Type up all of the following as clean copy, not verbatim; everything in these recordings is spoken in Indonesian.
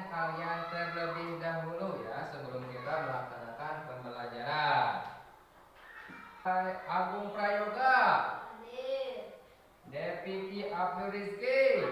kalian terlebih dahulu ya sebelum kita melaksanakan pembelajaran. Agung Prayoga, Deviki Abdul Rizki,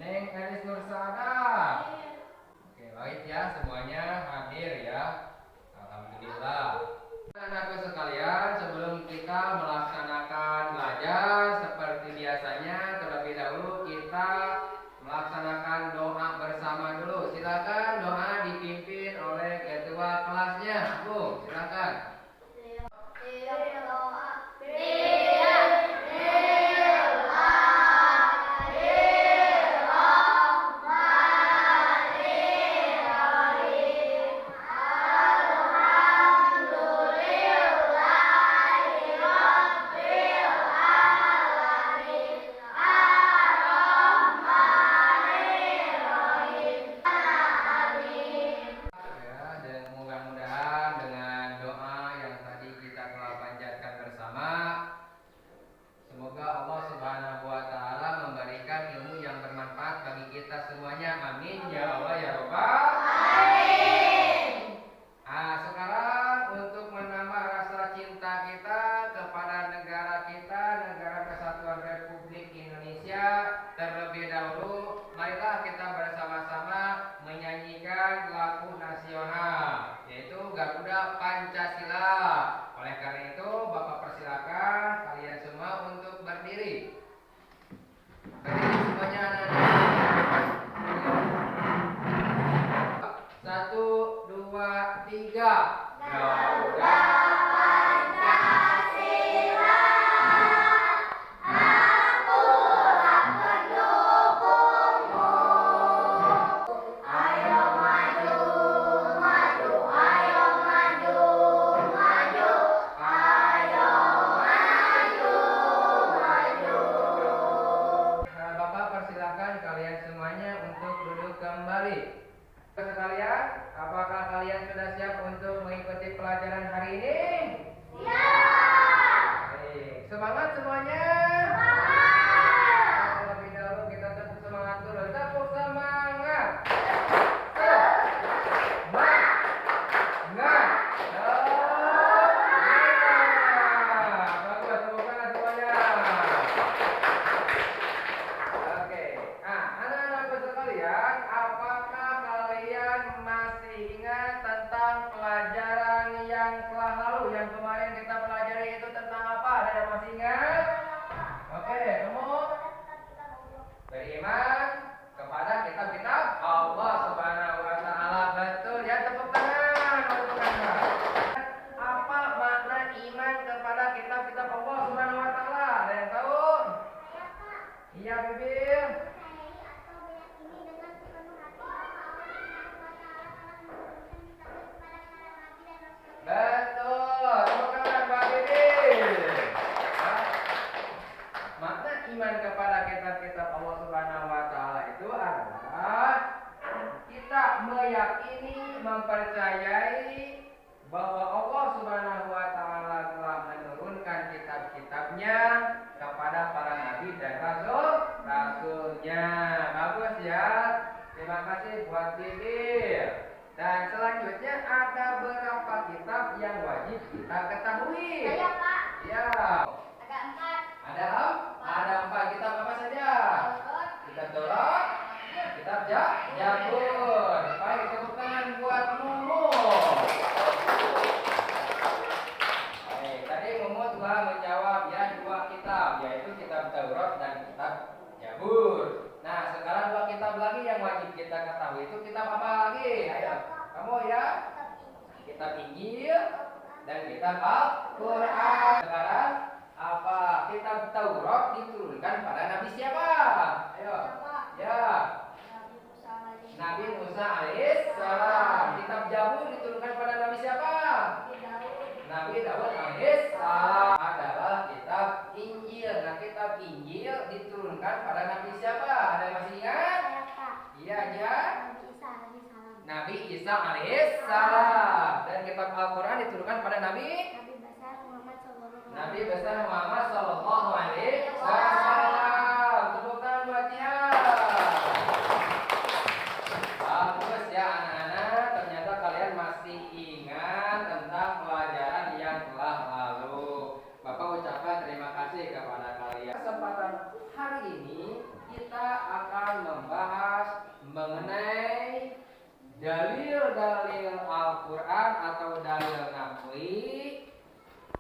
Neng Elis Nursada. Oke, baik ya, semuanya hadir ya. Alhamdulillah. Anak-anakku sekalian, sebelum kita melaksanakan belajar seperti biasanya, terlebih dahulu kita melaksanakan doa bersama dulu. Silakan doa dipimpin oleh ketua kelasnya. Bu, silakan. Terlebih dahulu, marilah kita bersama-sama menyanyikan lagu nasional, yaitu Garuda Pancasila. Oleh karena itu, Bapak persilakan kalian semua untuk berdiri. Berdiri semuanya anak-anak. 1, 2, 3. Garuda sekalian, apakah kalian sudah siap untuk mengikuti pelajaran hari ini? Siap! Baik, semangat semuanya! Semangat! Terlebih dahulu kita tepuk semangat dulu. Tepuk semangat! Semangat! Bagus, tepuk tangan semuanya. Oke, nah anak-anakku sekalian, apakah kalian masih ingat tentang pelajaran yang telah lalu, yang kemarin kita pelajari itu tentang apa? Ada yang masih ingat? Oke, kamu beriman kepada kitab-kitab Allah Subhanahu wa Ta'ala. Betul ya, tepuk tangan. Tepuk tangan. Apa makna iman kepada kitab-kitab Allah Subhanahu wa Ta'ala? Ada yang tahu? Iya, Bibir. Betul, tepuk tangan Mbak Bibi. Makna iman kepada kitab-kitab Allah Subhanahu wa Ta'ala itu adalah kita meyakini, mempercayai bahwa Allah Subhanahu wa Ta'ala telah menurunkan kitab-kitabnya kepada para nabi dan rasulnya. Bagus ya. Terima kasih buat Bibi. Dan selanjutnya ada beberapa kitab yang wajib kita ketahui. Saya Pak. Ya. Ada 4. Ada 4 kitab apa saja? Kitab Taurat, kitab Zabur. Baik, tepuk tangan buat Mumu. Baik, tadi Mumu telah menjawab ya 2 kitab, yaitu kitab Taurat dan kitab Zabur. Nah, sekarang 2 kitab lagi yang wajib kita ketahui itu kitab apa lagi? Ayo, kamu ya. Kitab Injil dan kitab Al-Quran. Sekarang apa? Kitab Taurat diturunkan pada Nabi siapa? Ayo. Ya. Nabi Musa alaihissalam. Kitab Zabur diturunkan pada Nabi siapa? Nabi Daud alaihissalam. Adalah kitab Injil. Nah, kitab Injil diturunkan pada Nabi siapa? Ada yang masih ingat? Iya aja. Nabi Isa alaihissalam. Dan kitab Al-Quran diturunkan pada Nabi besar Muhammad sallallahu alaihi wasallam. Tepuk tangan buat dia. mengenai dalil-dalil Al-Quran atau dalil naqli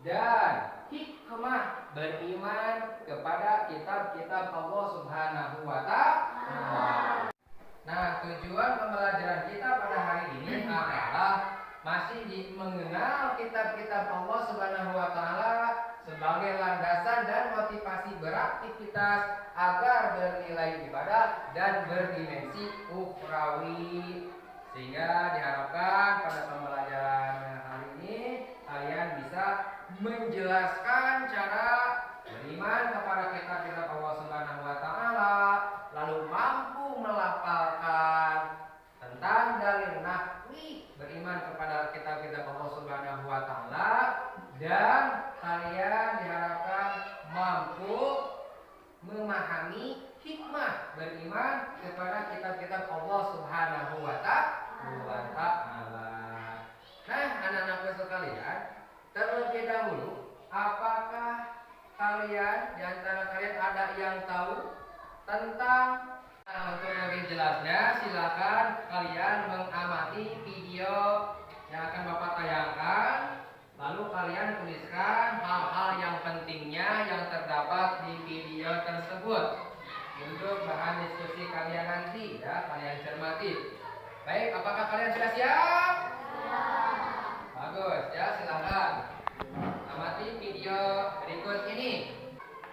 dan hikmah beriman kepada kitab-kitab Allah Subhanahu wa Ta'ala. Nah, tujuan pembelajaran kita pada hari ini adalah masih mengenal kitab-kitab Allah Subhanahu wa Ta'ala sebagai landasan dan motivasi beraktivitas agar bernilai ibadah dan berdimensi ukhrawi. Sehingga diharapkan pada pembelajaran hari ini kalian bisa menjelaskan cara beriman kepada kitab-kitab Allah Subhanahu wa Ta'ala, lalu mampu melafalkan tentang dalil nahwi beriman kepada kitab-kitab Allah Subhanahu wa Ta'ala, dan kalian diharapkan mampu memahami hikmah beriman kepada kitab-kitab Allah Subhanahu wa Ta'ala. Nah, anak-anak sekalian, terlebih dahulu, apakah kalian di antara kalian ada yang tahu tentang untuk lebih jelasnya silakan kalian mengamati video yang akan Bapak tayangkan, lalu kalian tuliskan hal-hal yang pentingnya yang terdapat di video tersebut untuk bahan diskusi kalian nanti, ya, kalian cermati. Baik, apakah kalian sudah siap? Ya. Bagus, ya, silakan amati video berikut ini.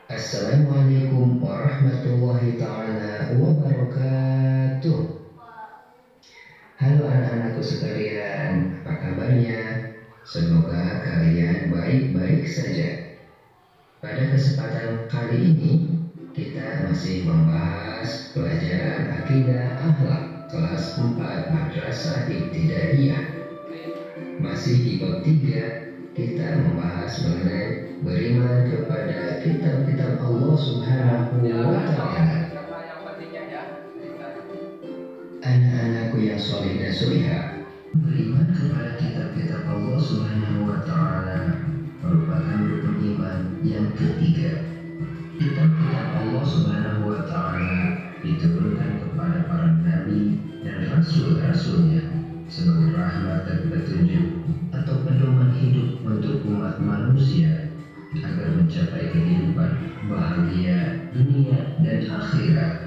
Assalamualaikum warahmatullahi ta'ala wabarakatuh. Halo anak-anakku sekalian, apa kabarnya? Semoga kalian baik-baik saja. Pada kesempatan kali ini kita masih membahas pelajaran akidah akhlak kelas 4 Madrasah Ibtidaiyah. Masih di bab 3, kita membahas mengenai beriman kepada kitab-kitab Allah Subhanahu wa Ta'ala. Anak-anakku yang soleh dan solehah, beriman kepada kitab-kitab Allah Subhanahu wa Ta'ala merupakan rukun iman yang ketiga. Kitab-kitab Allah Subhanahu wa Ta'ala diturunkan kepada para nabi dan rasul-rasulnya sebagai rahmat dan petunjuk atau pedoman hidup untuk umat manusia agar mencapai kehidupan bahagia dunia dan akhirat.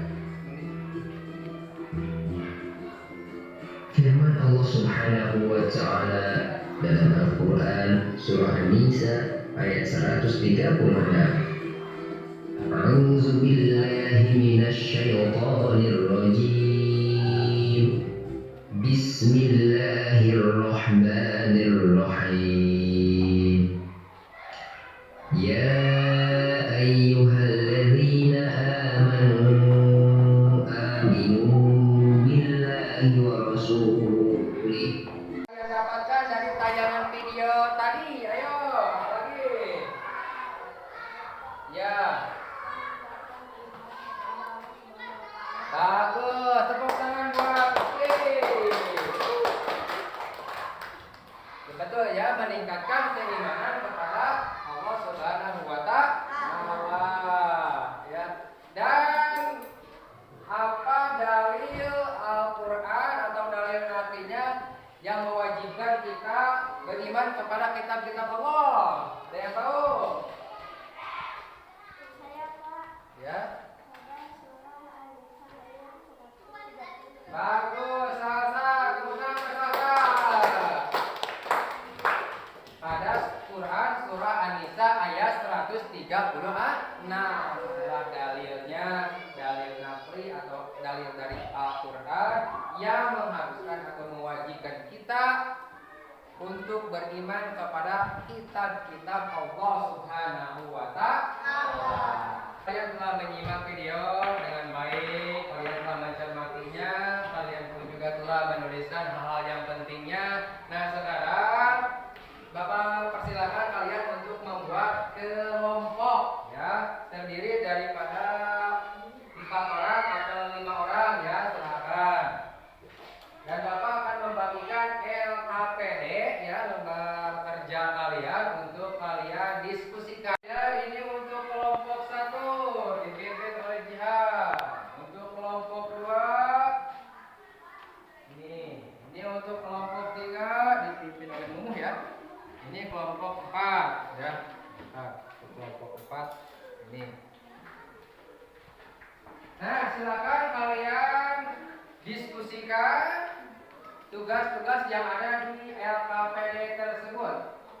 Firman Allah Subhanahu wa Ta'ala dalam Al-Quran surah An-Nisa ayat 136. A'udzu billahi minasy syaithanir rajim. Bismillahirrahmanirrahim. Ya ayyuhalladzina amanu aminu billahi wa rasulih. Yang dapatkan dari tayangan video tadi, ayo lagi. Ya. Bagus, tepuk tangan buat betul ya, meningkatkan keimanan kepada Allah Subhanahu wa Ta'ala, ya. Dan apa dalil Al-Quran atau dalil artinya yang mewajibkan kita beriman kepada kitab-kitab Allah? Ada yang tahu? Ya. Bagus, salsa, tepuk salsa. Pada Quran surah An-Nisa ayat 136. Adalah dalilnya, dalil nafri atau dalil dari Al-Quran yang mengharuskan atau mewajibkan kita untuk beriman kepada kitab-kitab Allah Subhanahu wa Ta'ala. Kalian telah menyimak video dengan baik, kalian telah mencermatinya, kalian pun juga telah menuliskan hal-hal yang pentingnya. Nah, sekarang Bapak persilakan kalian untuk membuat kelompok, ya, terdiri daripada 4 orang atau 5 orang, ya, silakan. Dan Bapak akan membagikan LKPD, ya, lembar kerja kalian untuk kalian diskusikan. Ya, ini untuk kelompok 1 dipimpin oleh Jihan. Untuk untuk kelompok 3 dipimpin oleh Mumuh ya. Ini kelompok 4 ya. Nah, kelompok 4 ini. Nah, silakan kalian diskusikan tugas-tugas yang ada di LKPD tersebut.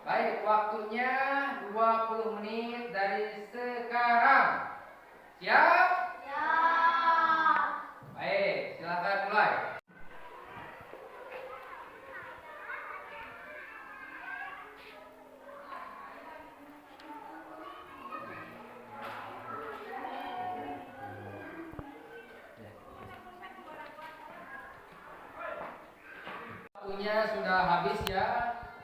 Baik, waktunya 20 menit dari sekarang. Siap? Siap. Baik, silakan mulai. Waktunya sudah habis ya.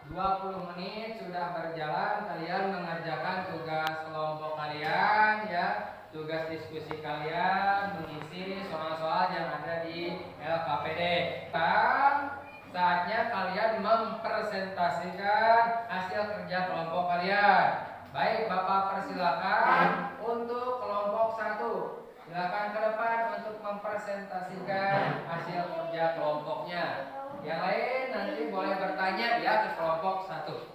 20 menit sudah berjalan. Kalian mengerjakan tugas kelompok kalian ya. Tugas diskusi kalian mengisi soal-soal yang ada di LKPD. Saatnya kalian mempresentasikan hasil kerja kelompok kalian. Baik, Bapak persilakan untuk kelompok 1. Silakan ke depan untuk mempresentasikan hasil kerja kelompoknya. Yang lain nanti boleh bertanya ya ke kelompok 1.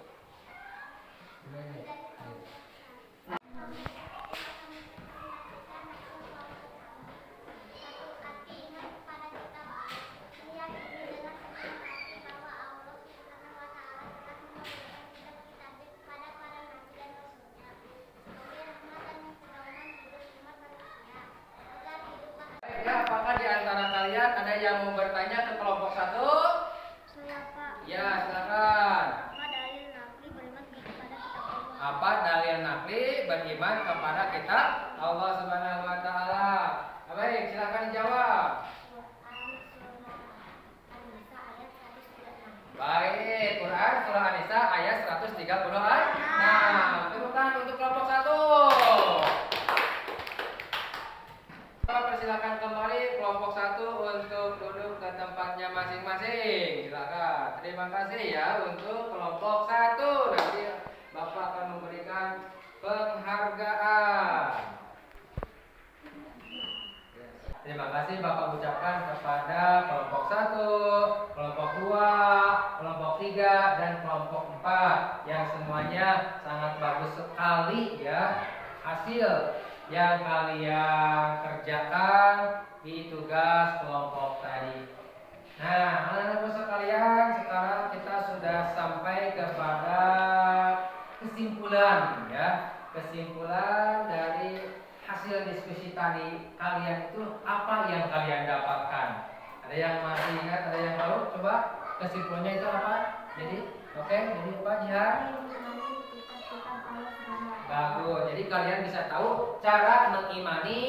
Ya, apakah di antara kalian ada yang mau bertanya ke kelompok 1? Saya Pak. Ya, silakan. Apa dalil nakli beriman kepada kitab Apa dalil nakli beriman kepada kitab Allah? Allah Subhanahu wa taala? Baik, silakan jawab. Baik, Quran surah An-Nisa ayat 136. Nah, temukan untuk kelompok 1. Persilakan kembali kelompok 1 untuk duduk ke tempatnya masing-masing. Silakan. Terima kasih ya untuk kelompok 1. Nanti Bapak akan memberikan penghargaan. Terima kasih Bapak ucapkan kepada kelompok 1, kelompok 2, kelompok 3, dan kelompok 4 yang semuanya sangat bagus sekali ya hasil yang kalian kerjakan di tugas kelompok tadi. Nah, anak-anakku sekalian, sekarang kita sudah sampai kepada kesimpulan ya. Kesimpulan dari hasil diskusi tadi. Kalian itu apa yang kalian dapatkan? Ada yang masih ingat, ada yang tahu? Coba kesimpulannya itu apa? Jadi, oke, jadi apa Jihan? Bagus. Jadi kalian bisa tahu cara mengimani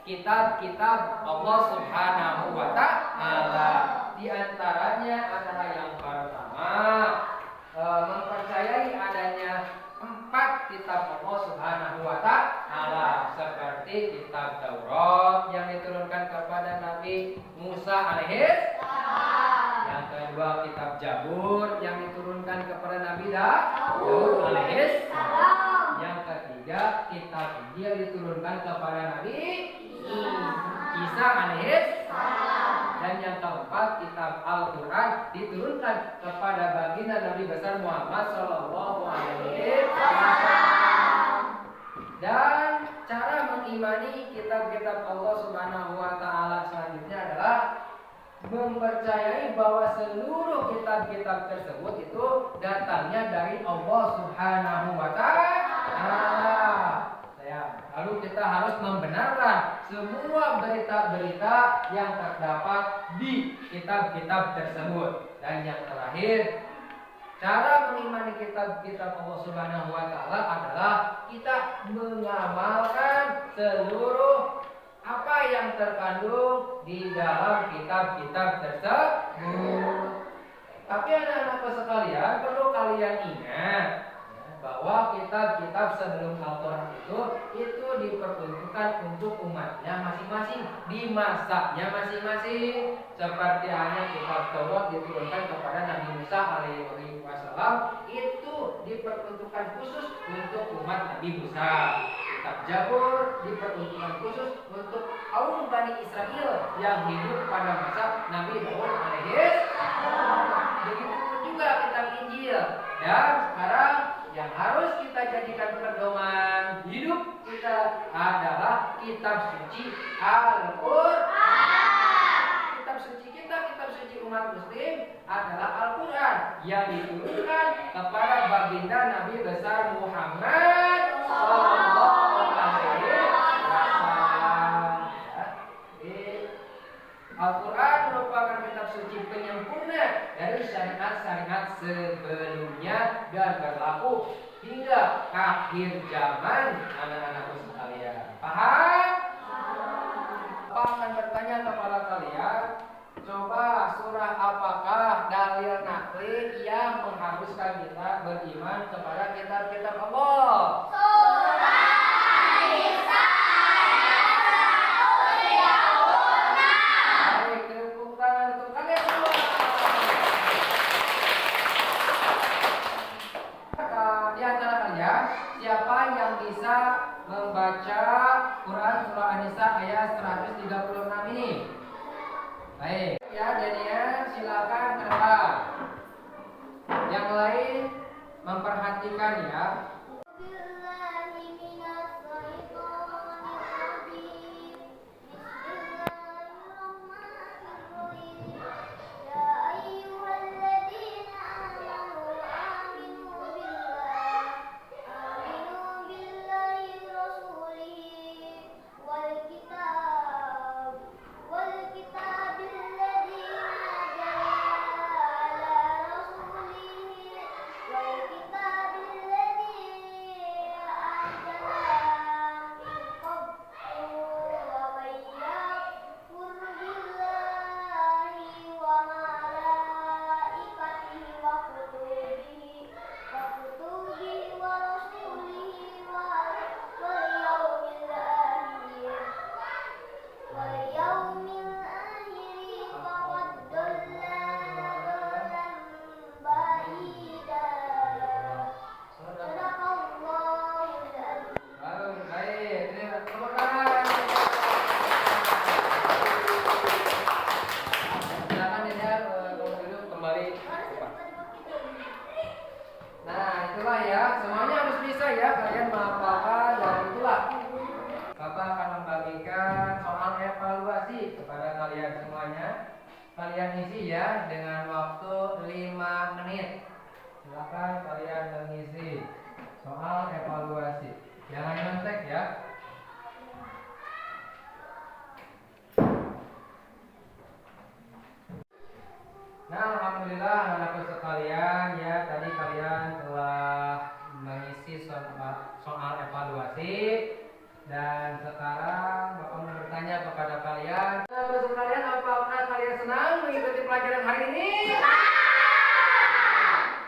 kitab-kitab Allah Subhanahu wa taala. Di antaranya adalah yang pertama, mempercayai adanya 4 kitab Allah Subhanahu wa taala seperti kitab Taurat yang diturunkan kepada Nabi Musa alaihissalam. Yang kedua, kitab Zabur yang diturunkan kepada Nabi Daud alaihissalam. Yang ketiga, kitab Injil diturunkan kepada Nabi Isa alaihissalam. Dan yang keempat, kitab Al-Quran diturunkan kepada baginda Nabi besar Muhammad sallallahu alaihi wasallam. Dan cara mengimani kitab-kitab Allah Subhanahu wa taala selanjutnya adalah mempercayai bahwa seluruh kitab-kitab tersebut itu datangnya dari Allah Subhanahu wa taala. Lalu kita harus membenarkan semua berita-berita yang terdapat di kitab-kitab tersebut. Dan yang terakhir, cara mengimani kitab-kitab Allah Subhanahu wa taala adalah kita mengamalkan seluruh apa yang terkandung di dalam kitab-kitab tersebut. Tapi anak-anakku sekalian, perlu kalian ingat bahwa kitab-kitab sebelum Al-Quran itu diperuntukkan untuk umatnya masing-masing, di masanya masing-masing. Seperti hanya kitab Taurat diturunkan kepada Nabi Musa alaihi wasallam, itu diperuntukkan khusus untuk umat Nabi Musa. Kitab Zabur diperuntukkan khusus untuk kaum Bani Israel yang hidup pada masa Nabi Daud alaihissalam. Dan sekarang yang harus kita jadikan pedoman hidup kita adalah kitab suci Al-Quran. Kitab suci kita, kitab suci umat muslim adalah Al-Quran yang diturunkan kepada baginda Nabi besar Muhammad Sallallahu Alaihi Wasallam. Al-Quran merupakan kitab suci penyempurna dari syariat-syariat sebelumnya dan berlaku hingga akhir zaman, anak-anakku sekalian. Paham? Apa akan bertanya kepada kalian? Coba surah apakah dalil nakli yang mengharuskan kita beriman kepada kitab-kitab Allah? Baik, tepuk tangan untuk kalian semua. Di antara kalian, siapa yang bisa membaca Quran surah An-Nisa ayat 136 ini? Baik, ya Daniel, silakan ke depan. Yang lain memperhatikan ya. Kalian isi ya dengan waktu 5 menit. Silakan kalian mengisi soal evaluasi. Jangan nyontek ya. Nah, alhamdulillah anak-anakku sekalian ya, tadi kalian telah mengisi soal evaluasi dan sekarang Bapak mau bertanya kepada kalian. Saudara sekalian, apakah kalian senang mengikuti pelajaran hari ini?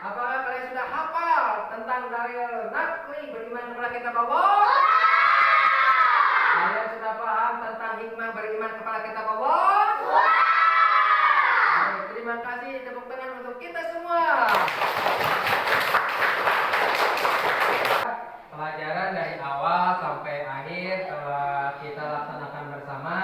Apakah kalian sudah hafal tentang dalil nakli beriman kepada kitab Allah? Kalian sudah paham tentang hikmah beriman kepada kitab Allah? Baik, terima kasih, tepuk tangan untuk kita semua. Pelajaran dari awal sampai akhir telah kita laksanakan bersama.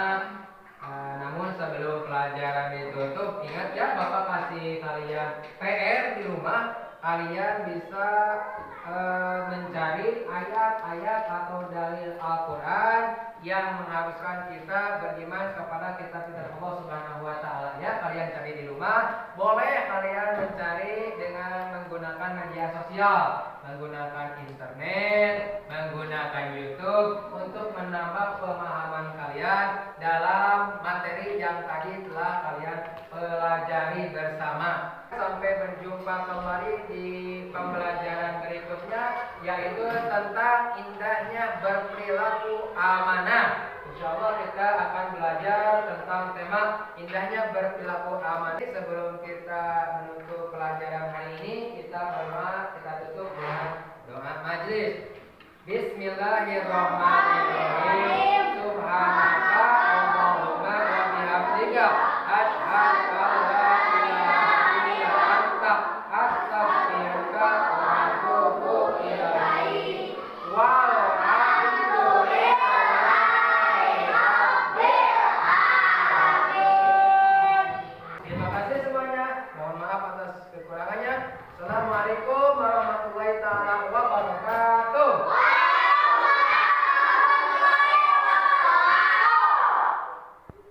Namun sebelum pelajaran ditutup, ingat ya, Bapak kasih kalian PR di rumah. Kalian bisa mencari ayat-ayat atau dalil Al-Quran yang mengharuskan kita beriman kepada kitab-kitab Allah Subhanahu wa Ta'ala. Ya, kalian cari di rumah. Boleh kalian mencari dengan menggunakan media sosial, menggunakan internet, menggunakan YouTube untuk menambah pemahaman kalian dalam materi yang tadi telah kalian pelajari bersama. Sampai berjumpa kembali di pembelajaran berikutnya, yaitu tentang indahnya berperilaku amanah. Insya Allah kita akan belajar tentang tema indahnya berperilaku amanah. Sebelum kita menutup pelajaran hari ini, kita berdoa, kita tutup dengan doa majlis. Bismillahirrahmanirrahim. Subhanaka Allahumma wa bihamdika asyhadu an la